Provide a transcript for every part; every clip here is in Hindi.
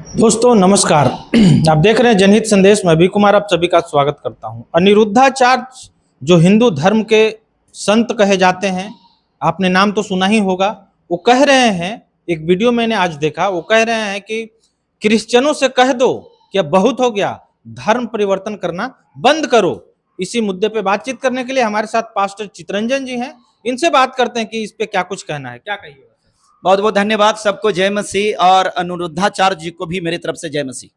दोस्तों नमस्कार। आप देख रहे हैं जनहित संदेश। मैं भी कुमार आप सभी का स्वागत करता हूं। अनिरुद्धाचार्य जो हिंदू धर्म के संत कहे जाते हैं, आपने नाम तो सुना ही होगा। वो कह रहे हैं, एक वीडियो मैंने आज देखा, वो कह रहे हैं कि क्रिश्चियनों से कह दो कि अब बहुत हो गया, धर्म परिवर्तन करना बंद करो। इसी मुद्दे पे बातचीत करने के लिए हमारे साथ पास्टर चितरंजन जी हैं। इनसे बात करते हैं कि इस पे क्या कुछ कहना है। क्या कहिए? बहुत बहुत धन्यवाद। सबको जय मसीह और अनिरुद्धाचार्य जी को भी मेरी तरफ से जय मसीह।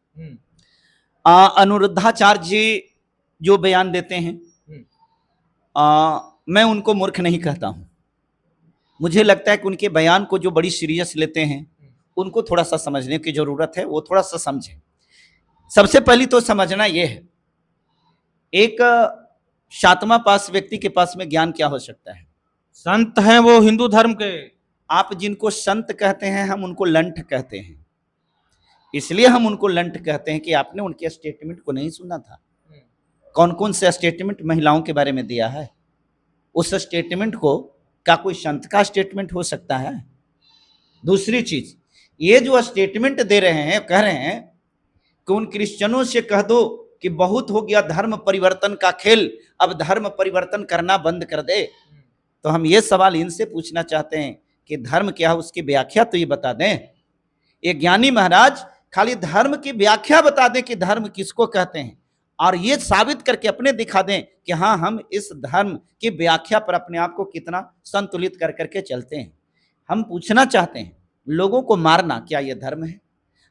अनिरुद्धाचार्य जी जो बयान देते हैं, मैं उनको मूर्ख नहीं कहता हूं। मुझे लगता है कि उनके बयान को जो बड़ी सीरियस लेते हैं, उनको थोड़ा सा समझने की जरूरत है। वो थोड़ा सा समझें। सबसे पहली तो समझना यह है, एक सातवां पास व्यक्ति के पास में ज्ञान क्या हो सकता है? संत हैं वो हिंदू धर्म के। आप जिनको संत कहते हैं, हम उनको लंठ कहते हैं। इसलिए हम उनको लंठ कहते हैं कि आपने उनके स्टेटमेंट को नहीं सुना था। कौन कौन से स्टेटमेंट महिलाओं के बारे में दिया है? उस स्टेटमेंट को क्या कोई संत का स्टेटमेंट हो सकता है? दूसरी चीज, ये जो स्टेटमेंट दे रहे हैं, कह रहे हैं कि उन क्रिश्चियनों से कह दो कि बहुत हो गया धर्म परिवर्तन का खेल, अब धर्म परिवर्तन करना बंद कर दे। तो हम ये सवाल इनसे पूछना चाहते हैं कि धर्म क्या है, उसकी व्याख्या तो ये बता दें। ये ज्ञानी महाराज खाली धर्म की व्याख्या बता दें कि धर्म किसको कहते हैं, और ये साबित करके अपने दिखा दें कि हाँ, हम इस धर्म की व्याख्या पर अपने आप को कितना संतुलित कर करके चलते हैं। हम पूछना चाहते हैं, लोगों को मारना क्या ये धर्म है?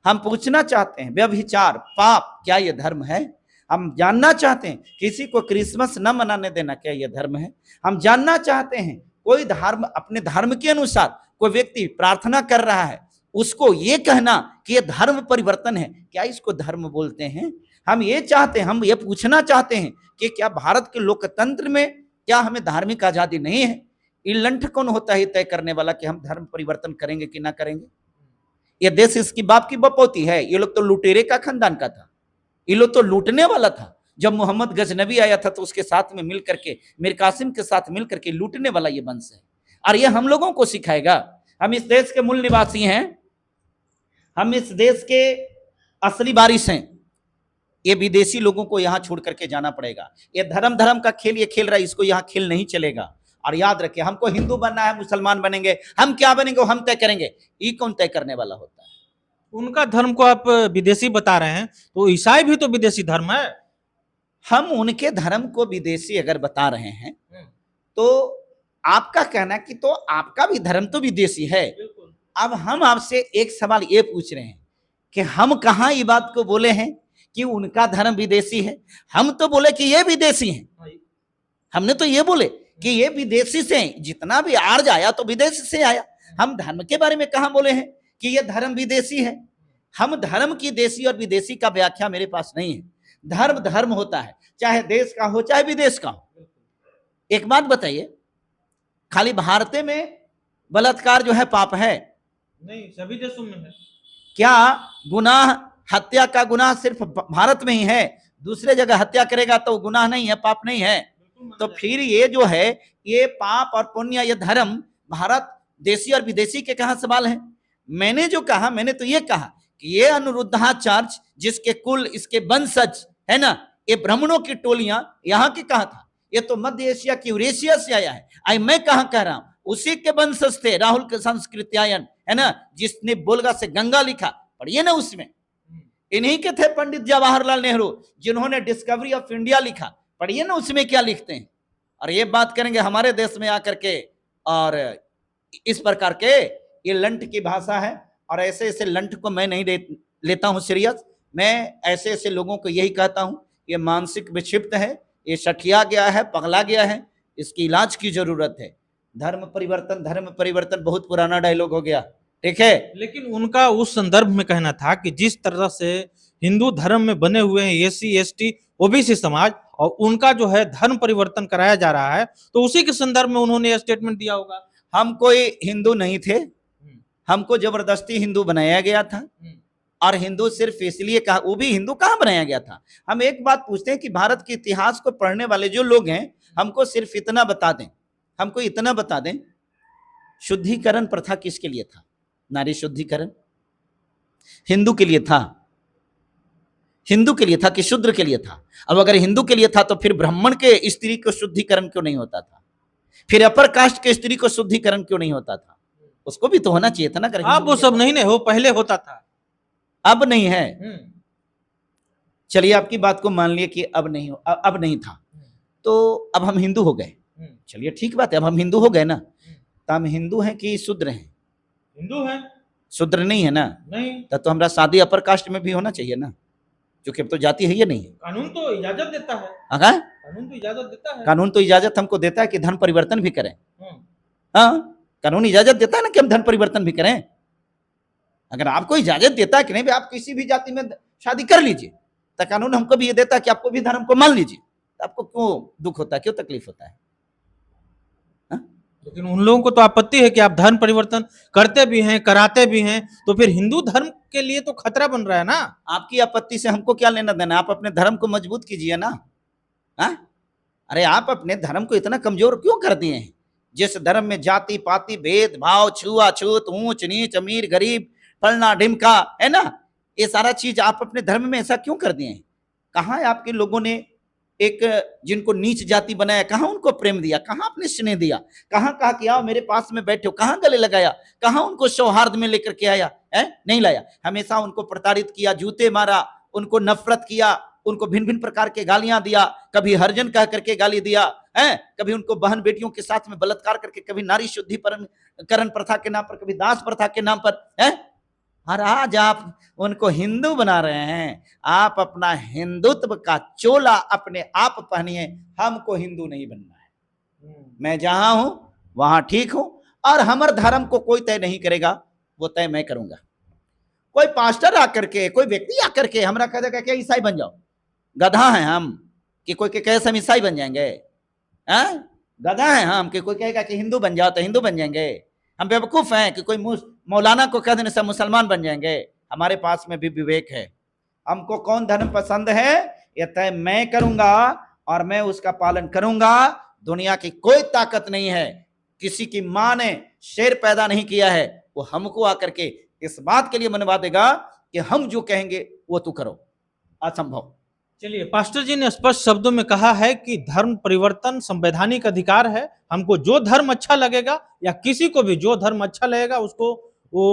हम पूछना चाहते हैं, व्यभिचार पाप क्या ये धर्म है? हम जानना चाहते हैं, किसी को क्रिसमस न मनाने देना क्या ये धर्म है? हम जानना चाहते हैं, कोई धर्म, अपने धर्म के अनुसार कोई व्यक्ति प्रार्थना कर रहा है, उसको ये कहना कि ये धर्म परिवर्तन है, क्या इसको धर्म बोलते हैं? हम ये चाहते हैं, हम ये पूछना चाहते हैं कि क्या भारत के लोकतंत्र में क्या हमें धार्मिक आजादी नहीं है? ये लंठ कौन होता है तय करने वाला कि हम धर्म परिवर्तन करेंगे कि ना करेंगे? ये देश इसकी बाप की बपौती है। ये लोग तो लुटेरे का खानदान का था, ये लोग तो लूटने वाला था। जब मोहम्मद गजनबी आया था तो उसके साथ में मिलकर के, मीर कासिम के साथ मिलकर के लूटने वाला ये वंश है, और ये हम लोगों को सिखाएगा। हम इस देश के मूल निवासी हैं, हम इस देश के असली वारिस हैं। ये विदेशी लोगों को यहां छोड़ करके जाना पड़ेगा। ये धर्म धर्म का खेल ये खेल रहा है, इसको यहां खेल नहीं चलेगा। और याद रखिए, हमको हिंदू बनना है, मुसलमान बनेंगे, हम क्या बनेंगे हम तय करेंगे। ये कौन तय करने वाला होता है? उनका धर्म को आप विदेशी बता रहे हैं, तो ईसाई भी तो विदेशी धर्म है। हम उनके धर्म को विदेशी अगर बता रहे हैं, तो आपका कहना कि तो आपका भी धर्म तो विदेशी है। अब हम आपसे एक सवाल ये पूछ रहे हैं कि हम कहाँ ये बात को बोले हैं कि उनका धर्म विदेशी है? हम तो बोले कि ये विदेशी है। हमने तो ये बोले कि ये विदेशी से, जितना भी आर्ज आया तो विदेश से आया। हम धर्म के बारे में कहाँ बोले हैं कि ये धर्म विदेशी है? हम धर्म की देशी और विदेशी का व्याख्या मेरे पास नहीं है। धर्म धर्म होता है, चाहे देश का हो चाहे विदेश का हो। एक बात बताइए, खाली भारत में बलात्कार जो है पाप है? नहीं, सभी देशों में है। क्या गुनाह, हत्या का गुनाह सिर्फ भारत में ही है? दूसरे जगह हत्या करेगा तो गुनाह नहीं है, पाप नहीं है? तो फिर ये जो है, ये पाप और पुण्य, ये धर्म भारत देशी और विदेशी के कहां सवाल है? मैंने जो कहा, मैंने तो ये कहा कि ये अनिरुद्धाचार्य जिसके कुल, इसके वंशज है ना, ये ब्राह्मणों की टोलियां यहाँ की कहा था? ये तो मध्य एशिया की, यूरेशिया से आया है। आई मैं कहां कह रहा हूं, उसी के वंशज थे राहुल के संस्कृत्यायन, है ना, जिसने बोलगा से गंगा लिखा, पढ़िए ना उसमें। इन्हीं के थे पंडित जवाहरलाल नेहरू, जिन्होंने डिस्कवरी ऑफ इंडिया लिखा, पढ़िए ना उसमें क्या लिखते हैं। और ये बात करेंगे हमारे देश में आकर के, और इस प्रकार के ये लंठ की भाषा है। और ऐसे ऐसे लंठ को मैं नहीं लेता हूं सीरियस। मैं ऐसे ऐसे लोगों को यही कहता हूं, ये मानसिक विक्षिप्त है, ये सठिया गया है, पगला गया है, इसकी इलाज की जरूरत है। धर्म परिवर्तन बहुत पुराना डायलॉग हो गया, ठीक है। लेकिन उनका उस संदर्भ में कहना था कि जिस तरह से हिंदू धर्म में बने हुए हैं एससी एसटी ओबीसी समाज, और उनका जो है धर्म परिवर्तन कराया जा रहा है, तो उसी के संदर्भ में उन्होंने स्टेटमेंट दिया होगा। हम कोई हिंदू नहीं थे, हमको जबरदस्ती हिंदू बनाया गया था। और हिंदू सिर्फ इसलिए कहा, वो भी हिंदू कहाँ बनाया गया था? हम एक बात पूछते हैं कि भारत के इतिहास को पढ़ने वाले जो लोग हैं, हमको सिर्फ इतना बता दें, हमको इतना बता दें, शुद्धिकरण प्रथा किसके लिए था? नारी शुद्धिकरण। हिंदू के लिए था, हिंदू के लिए था कि शूद्र के लिए था? अब अगर हिंदू के लिए था तो फिर ब्राह्मण के स्त्री को शुद्धिकरण क्यों नहीं होता था? फिर अपर कास्ट के स्त्री को शुद्धिकरण क्यों नहीं होता था? उसको भी तो होना चाहिए था ना। अगर अब वो सब नहीं, वो पहले होता था, अब नहीं है। चलिए आपकी बात को मान लिए कि अब नहीं, अब नहीं था, तो अब हम हिंदू हो गए। चलिए ठीक बात है, अब हम हिंदू हो गए ना, तो हम हिंदू हैं कि शूद्र हैं? हिंदू है, शूद्र नहीं है ना? नहीं। तो हमारा शादी अपर कास्ट में भी होना चाहिए ना, क्योंकि अब तो जाति है ये नहीं है। कानून तो इजाजत देता है, हाँ, कानून तो इजाजत देता है। कानून तो इजाजत हमको देता है कि धर्म परिवर्तन भी करें। हाँ, कानून इजाजत देता है ना कि हम धर्म परिवर्तन भी करें। अगर आपको इजाजत देता है कि नहीं भाई आप किसी भी जाति में शादी कर लीजिए, तो कानून हमको भी ये देता है कि आपको भी धर्म को मान लीजिए, तो आपको क्यों दुख होता है, क्यों तकलीफ होता है? लेकिन उन लोगों को तो आपत्ति है कि आप धर्म परिवर्तन करते भी हैं, कराते भी हैं, तो फिर हिंदू धर्म के लिए तो खतरा बन रहा है ना। आपकी आपत्ति से हमको क्या लेना देना? आप अपने धर्म को मजबूत कीजिए ना। अरे आप अपने धर्म को इतना कमजोर क्यों कर दिए हैं? जिस धर्म में जाति पाति भेदभाव, छुआछूत, ऊंच नीच, अमीर गरीब, फलना ढिमका है ना, ये सारा चीज आप अपने धर्म में ऐसा क्यों कर दिए हैं? कहाँ है आपके लोगों ने एक जिनको नीच जाति बनाया, कहाँ उनको प्रेम दिया, कहाँ अपने स्नेह दिया, कहाँ कहा कि आओ मेरे पास में बैठो, कहाँ गले लगाया, कहाँ उनको सौहार्द में लेकर के आया है? नहीं लाया। हमेशा उनको प्रताड़ित किया, जूते मारा, उनको नफरत किया, उनको भिन्न भिन्न प्रकार के गालियां दिया, कभी हरिजन कह करके गाली दिया है, कभी उनको बहन बेटियों के साथ में बलात्कार करके, कभी नारी शुद्धिकरण प्रथा के नाम पर, कभी दास प्रथा के नाम पर है। और आज आप उनको हिंदू बना रहे हैं। आप अपना हिंदुत्व का चोला अपने आप पहनिए, हमको हिंदू नहीं बनना है। मैं जहां हूं वहां ठीक हूं, और हमारे धर्म को कोई तय नहीं करेगा, वो तय मैं करूंगा। कोई पास्टर आकर के, कोई व्यक्ति आकर के हमरा कह देगा कि ईसाई बन जाओ, गधा हैं हम कि कोई के कहे हम ईसाई बन जाएंगे? गधा हैं हम कि कोई कहेगा कि हिंदू बन जाओ तो हिंदू बन जाएंगे? हम बेवकूफ हैं कि कोई मौलाना को कह देने से मुसलमान बन जाएंगे? हमारे पास में भी विवेक है। हमको कौन धर्म पसंद है ये तय मैं करूंगा, और मैं उसका पालन करूंगा। दुनिया की कोई ताकत नहीं है, किसी की मां ने शेर पैदा नहीं किया है, वो हमको आकर के इस बात के लिए मनवा देगा कि हम जो कहेंगे वो तू करो। असंभव। चलिए, पास्टर जी ने स्पष्ट शब्दों में कहा है कि धर्म परिवर्तन संवैधानिक अधिकार है। हमको जो धर्म अच्छा लगेगा, या किसी को भी जो धर्म अच्छा लगेगा उसको वो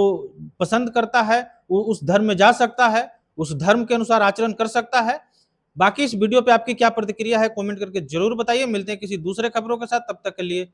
पसंद करता है, वो उस धर्म में जा सकता है, उस धर्म के अनुसार आचरण कर सकता है। बाकी इस वीडियो पे आपकी क्या प्रतिक्रिया है कमेंट करके जरूर बताइए। मिलते हैं किसी दूसरे खबरों के साथ, तब तक के लिए